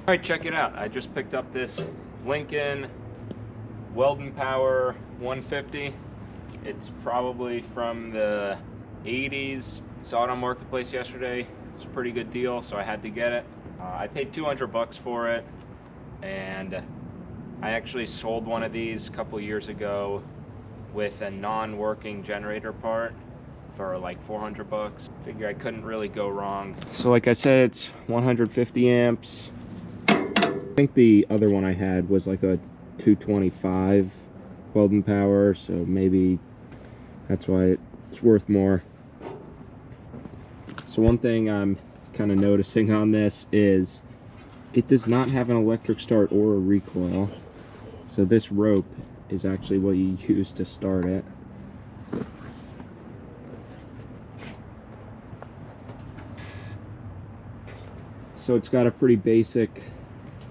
Alright, check it out. I just picked up this Lincoln Weldanpower 150. It's probably from the 80s. Saw it on Marketplace yesterday. It's a pretty good deal, so I had to get it. I paid 200 bucks for it, and I actually sold one of these a couple years ago with a non-working generator part for like 400 bucks. Figure I couldn't really go wrong. So like I said, it's 150 amps. I think the other one I had was like a 225 Weldanpower, so maybe that's why it's worth more. So one thing I'm kind of noticing on this is it does not have an electric start or a recoil. So this rope is actually what you use to start it. So it's got a pretty basic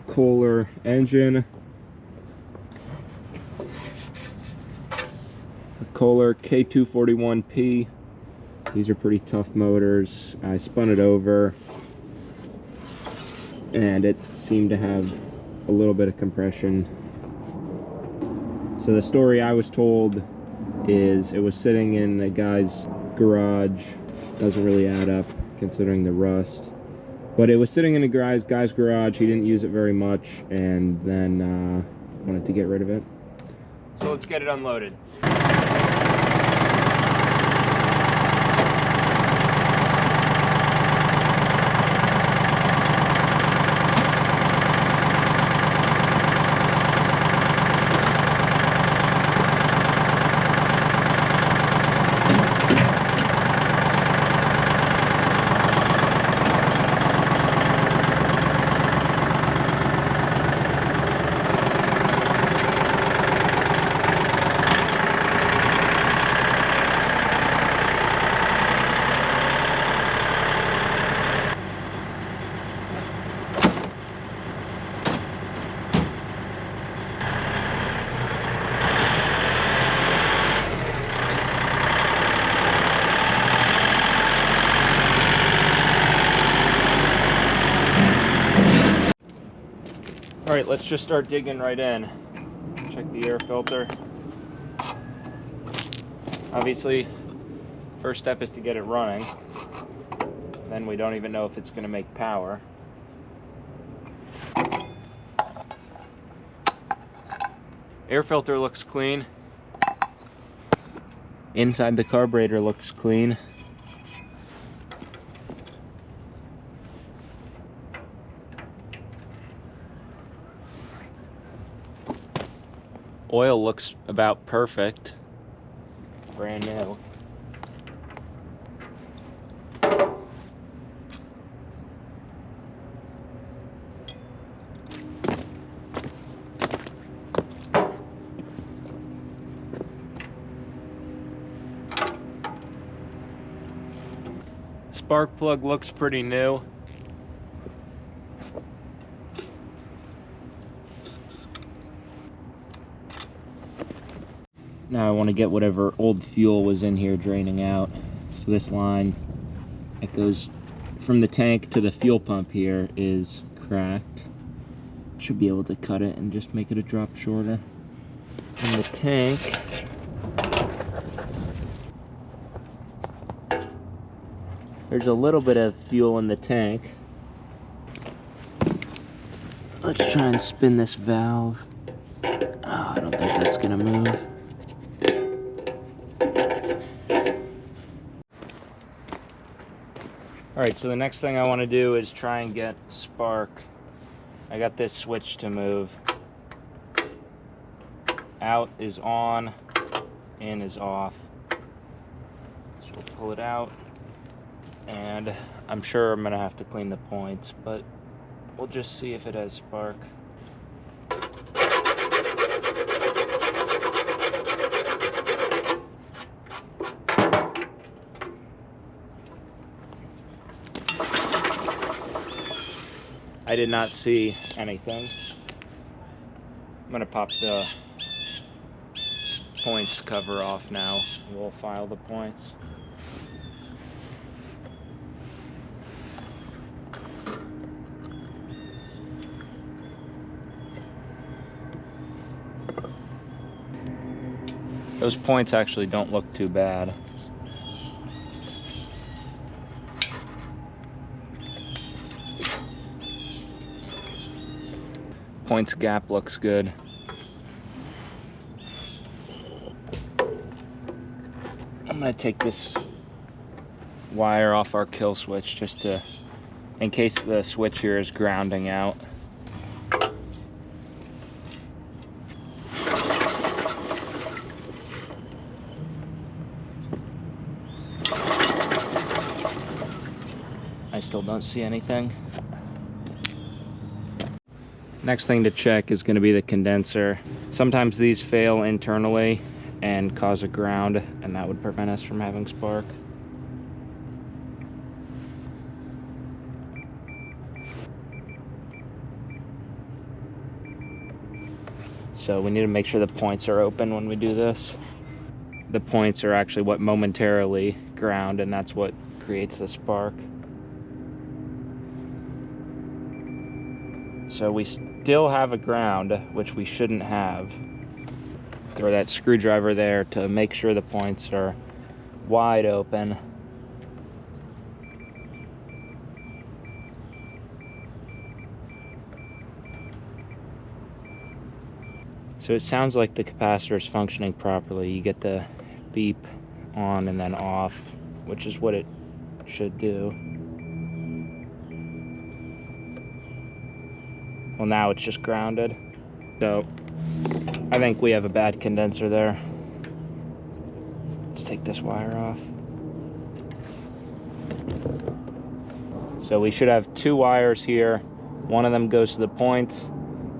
Kohler engine. A Kohler K241P. These are pretty tough motors. I spun it over and it seemed to have a little bit of compression. So the story I was told is it was sitting in the guy's garage. Doesn't really add up considering the rust. But it was sitting in the guy's garage. He didn't use it very much, and then wanted to get rid of it. So let's get it unloaded. All right, let's just start digging right in. Check the air filter. Obviously, first step is to get it running. Then we don't even know if it's going to make power. Air filter looks clean. Inside the carburetor looks clean. Oil looks about perfect. Brand new. Spark plug looks pretty new. Now I want to get whatever old fuel was in here draining out. So this line that goes from the tank to the fuel pump here is cracked. Should be able to cut it and just make it a drop shorter. In the tank, there's a little bit of fuel in the tank. Let's try and spin this valve. Oh, I don't think that's gonna move. Alright, so the next thing I want to do is try and get spark. I got this switch to move. Out is on, in is off. So we'll pull it out, and I'm sure I'm going to have to clean the points, but we'll just see if it has spark. I did not see anything. I'm gonna pop the points cover off now. We'll file the points. Those points actually don't look too bad. Points gap looks good. I'm gonna take this wire off our kill switch just to, in case the switch here is grounding out. I still don't see anything. Next thing to check is going to be the condenser. Sometimes these fail internally and cause a ground, and that would prevent us from having spark. So we need to make sure the points are open when we do this. The points are actually what momentarily ground, and that's what creates the spark. So we still have a ground, which we shouldn't have. Throw that screwdriver there to make sure the points are wide open. So it sounds like the capacitor is functioning properly. You get the beep on and then off, which is what it should do. Well, now it's just grounded. So I think we have a bad condenser there. Let's take this wire off. So we should have two wires here. One of them goes to the points.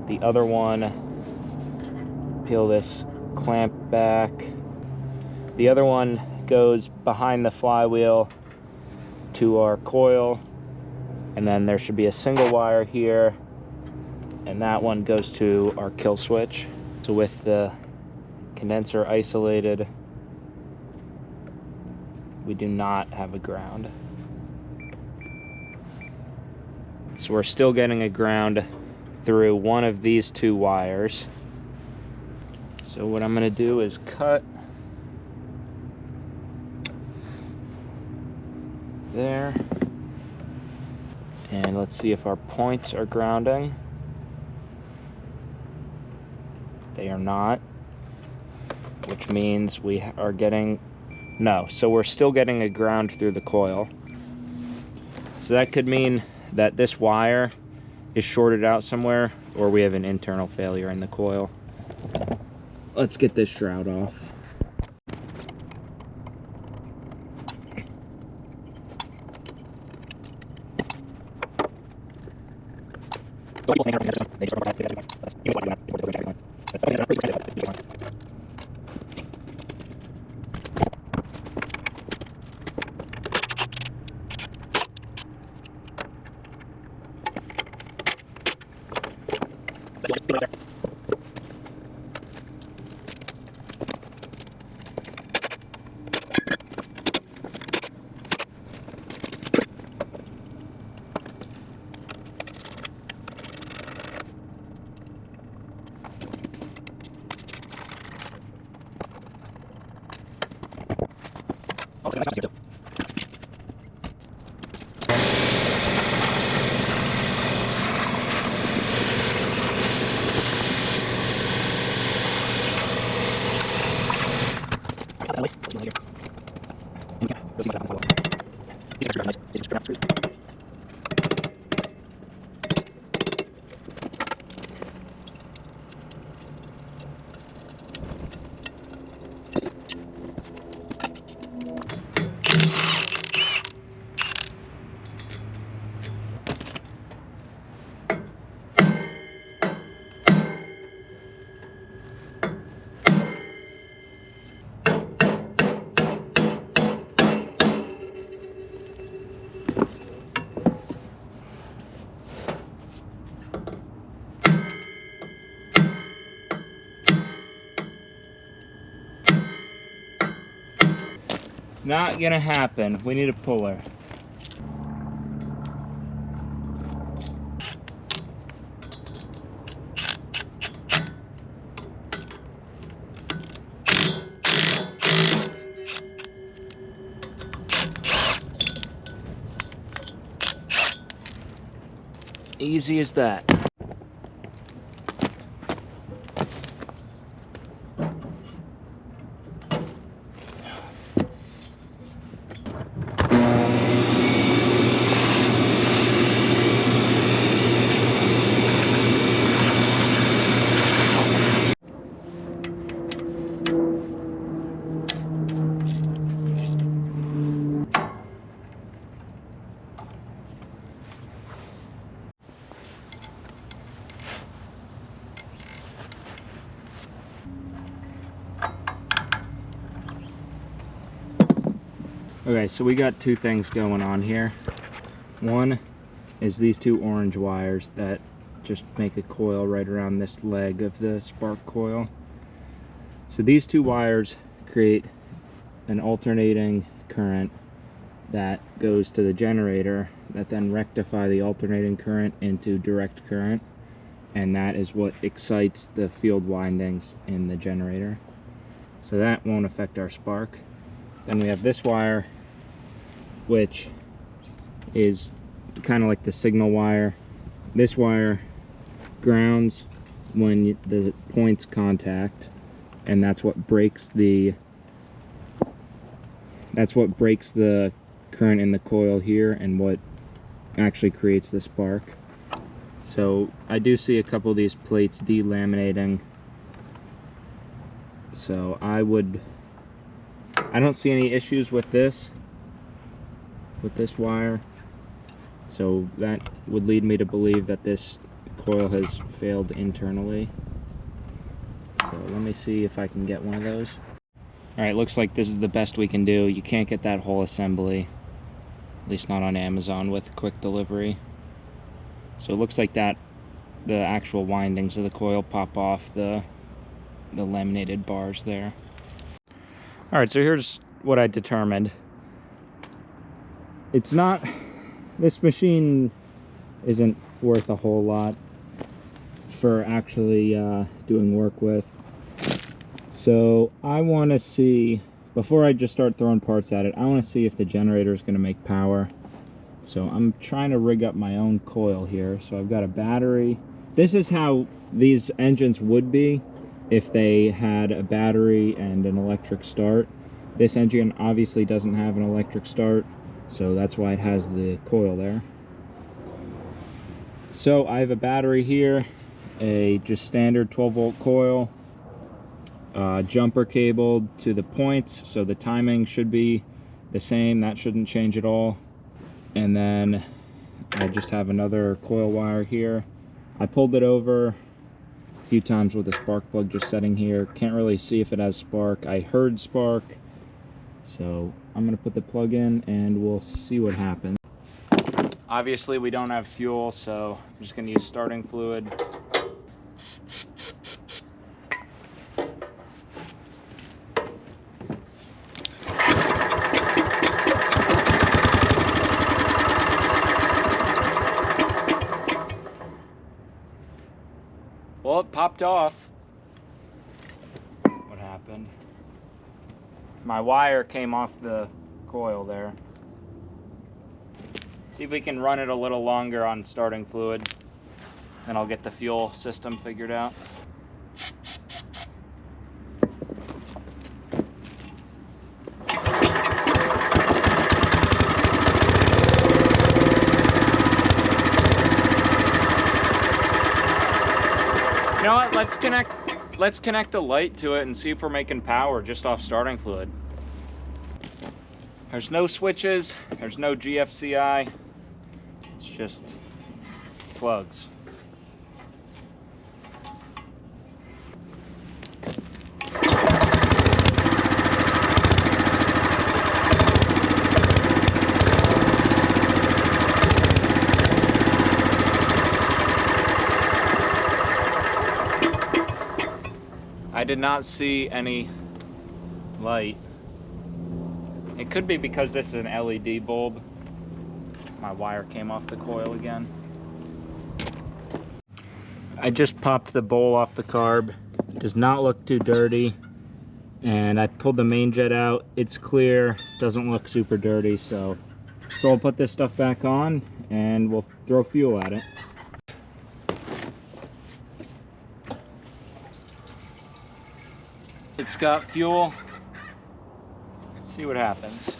The other one, peel this clamp back. The other one goes behind the flywheel to our coil. And then there should be a single wire here. And that one goes to our kill switch. So with the condenser isolated, we do not have a ground. So we're still getting a ground through one of these two wires. So what I'm gonna do is cut there. And let's see if our points are grounding. They are not, which means we are getting, no, so we're still getting a ground through the coil. So that could mean that this wire is shorted out somewhere, or we have an internal failure in the coil. Let's get this shroud off. Not gonna happen. We need a puller. Easy as that. Okay, so we got two things going on here. One is these two orange wires that just make a coil right around this leg of the spark coil. So these two wires create an alternating current that goes to the generator that then rectify the alternating current into direct current, and that is what excites the field windings in the generator. So that won't affect our spark. Then we have this wire, which is kind of like the signal wire. This wire grounds when the points contact, and that's what breaks the current in the coil here and what actually creates the spark. So I do see a couple of these plates delaminating, so I don't see any issues with this wire, so that would lead me to believe that this coil has failed internally. So let me see if I can get one of those. Alright, looks like this is the best we can do. You can't get that whole assembly, at least not on Amazon with quick delivery. So it looks like that the actual windings of the coil pop off the laminated bars there. Alright, so here's what I determined. This machine isn't worth a whole lot for actually doing work with. So I want to see, before I just start throwing parts at it, I want to see if the generator is going to make power. So I'm trying to rig up my own coil here. So I've got a battery. This is how these engines would be if they had a battery and an electric start. This engine obviously doesn't have an electric start, so that's why it has the coil there. So I have a battery here, a just standard 12-volt coil, jumper cabled to the points, so the timing should be the same. That shouldn't change at all. And then I just have another coil wire here. I pulled it over a few times with a spark plug just sitting here. Can't really see if it has spark. I heard spark, so I'm gonna put the plug in and we'll see what happens. Obviously we don't have fuel, so I'm just gonna use starting fluid. Well, it popped off. What happened? My wire came off the coil there. See if we can run it a little longer on starting fluid, then I'll get the fuel system figured out. You know what, let's connect a light to it and see if we're making power just off starting fluid. There's no switches, there's no GFCI, it's just plugs. I did not see any light. It could be because this is an LED bulb. My wire came off the coil again. I just popped the bowl off the carb. It does not look too dirty. And I pulled the main jet out. It's clear, doesn't look super dirty. So I'll put this stuff back on and we'll throw fuel at it. It's got fuel. Let's see what happens.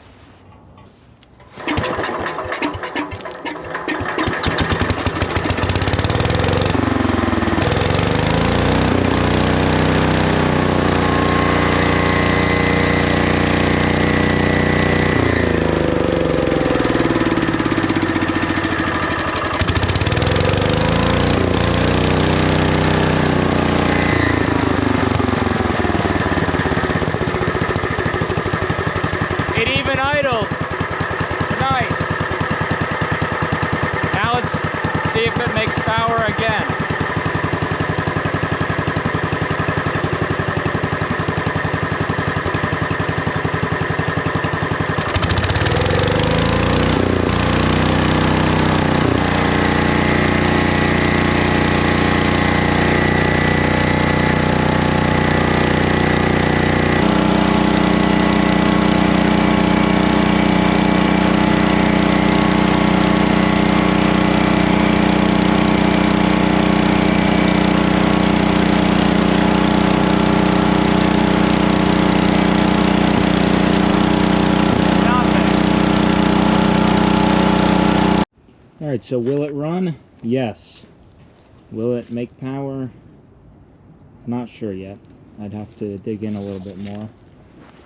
It even idles. Nice. Now let's see if it makes power again. All right, so will it run? Yes. Will it make power? Not sure yet. I'd have to dig in a little bit more.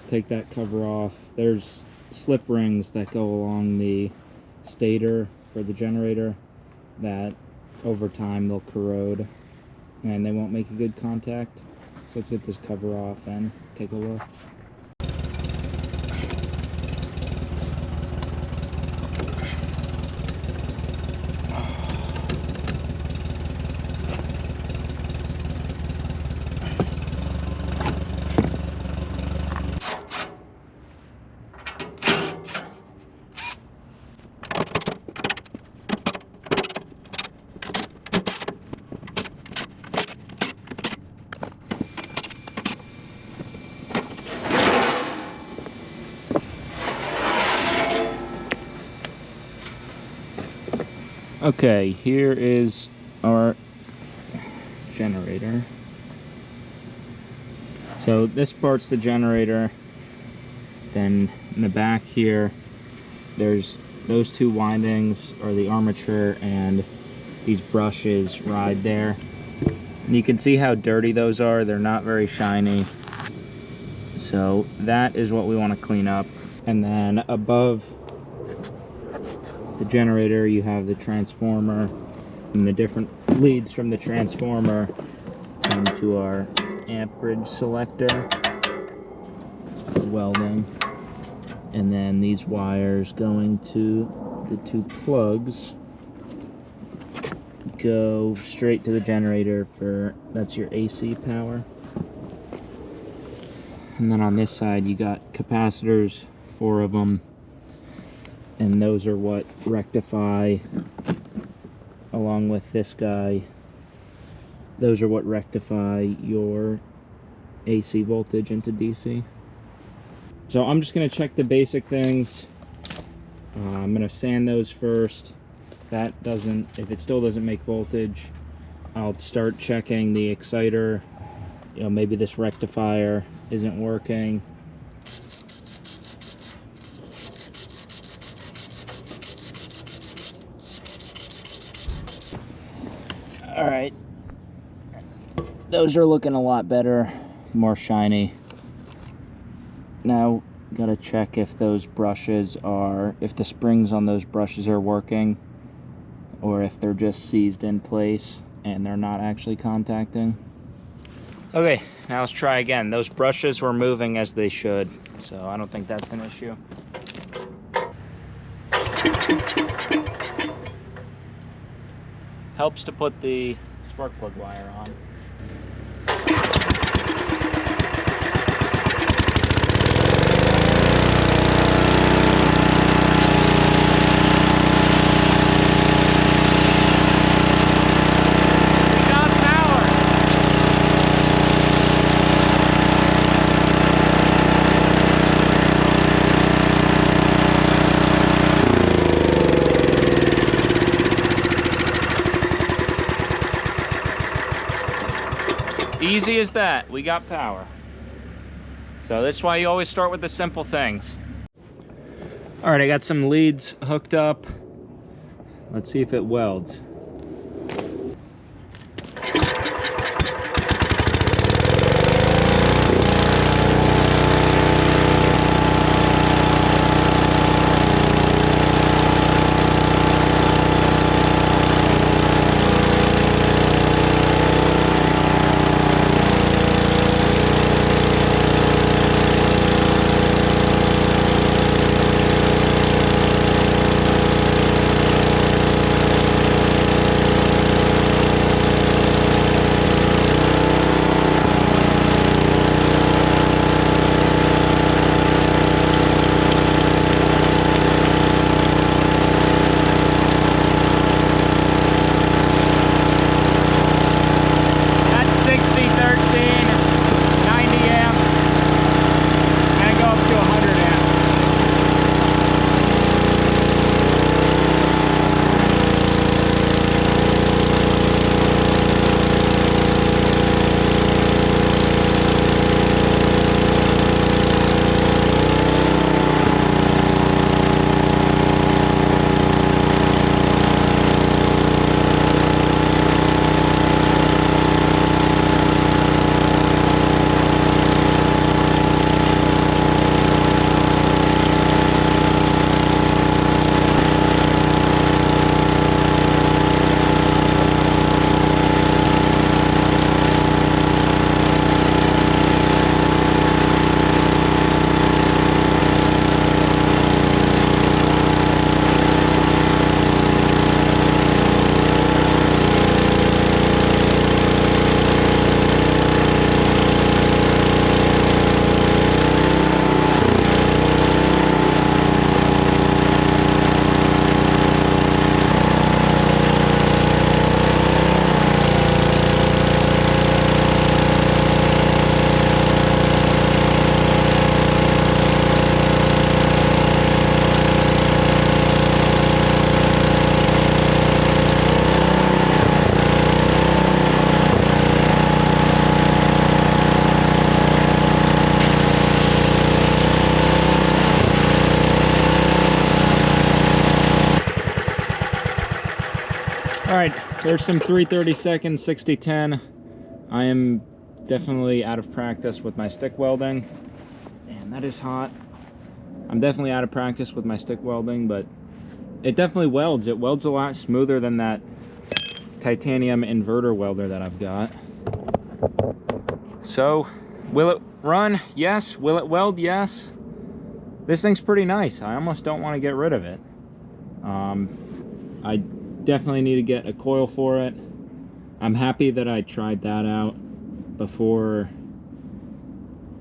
Take that cover off. There's slip rings that go along the stator for the generator that over time they'll corrode and they won't make a good contact. So let's get this cover off and take a look. Okay, here is our generator. So this part's the generator. Then in the back here, there's those two windings are the armature, and these brushes ride there. And you can see how dirty those are. They're not very shiny. So that is what we want to clean up. And then above the generator, you have the transformer, and the different leads from the transformer into our amperage selector for welding. And then these wires going to the two plugs go straight to the generator for, that's your AC power. And then on this side you got capacitors, 4 of them. And those are what rectify, along with this guy, those are what rectify your AC voltage into DC. So I'm just going to check the basic things. I'm going to sand those first. If it still doesn't make voltage, I'll start checking the exciter. You know, maybe this rectifier isn't working. All right, those are looking a lot better, more shiny. Now, gotta check if those brushes are, if the springs on those brushes are working, or if they're just seized in place and they're not actually contacting. Okay, now let's try again. Those brushes were moving as they should, so I don't think that's an issue. Helps to put the spark plug wire on. Easy as that, we got power. So this is why you always start with the simple things. All right, I got some leads hooked up. Let's see if it welds. All right, there's some 3/32 60-10. I am definitely out of practice with my stick welding. Man, that is hot. I'm definitely out of practice with my stick welding, but it definitely welds. It welds a lot smoother than that titanium inverter welder that I've got. So, will it run? Yes. Will it weld? Yes. This thing's pretty nice. I almost don't want to get rid of it. I definitely need to get a coil for it. I'm happy that I tried that out before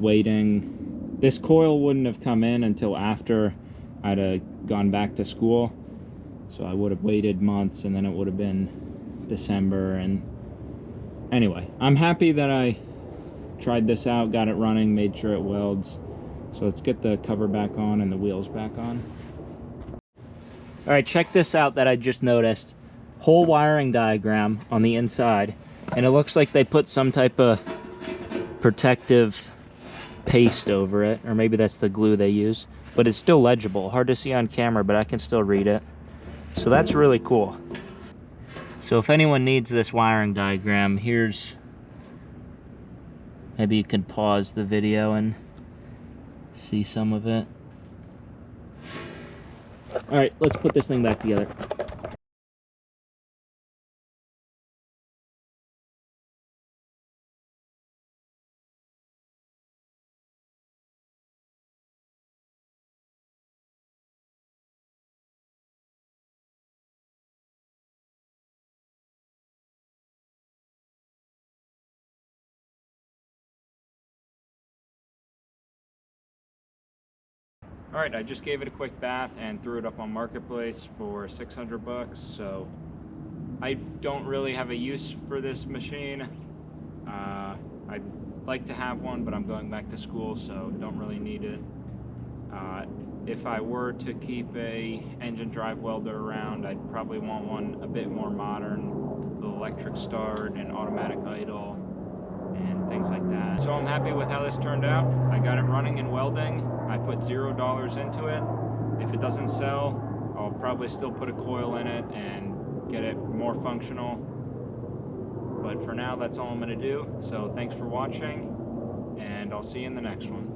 waiting. This coil wouldn't have come in until after I'd have gone back to school. So I would have waited months, and then it would have been December. And anyway, I'm happy that I tried this out, got it running, made sure it welds. So let's get the cover back on and the wheels back on. All right, check this out that I just noticed. Whole wiring diagram on the inside, and it looks like they put some type of protective paste over it, or maybe that's the glue they use, but it's still legible. Hard to see on camera, but I can still read it. So that's really cool. So if anyone needs this wiring diagram, here's, maybe you can pause the video and see some of it. All right, let's put this thing back together. All right, I just gave it a quick bath and threw it up on Marketplace for 600 bucks. So I don't really have a use for this machine. I'd like to have one, but I'm going back to school, so don't really need it. If I were to keep a engine drive welder around, I'd probably want one a bit more modern, with electric start and automatic idle and things like that. So I'm happy with how this turned out. I got it running in welding. I put $0 into it. If it doesn't sell, I'll probably still put a coil in it and get it more functional. But for now, that's all I'm going to do. So thanks for watching, and I'll see you in the next one.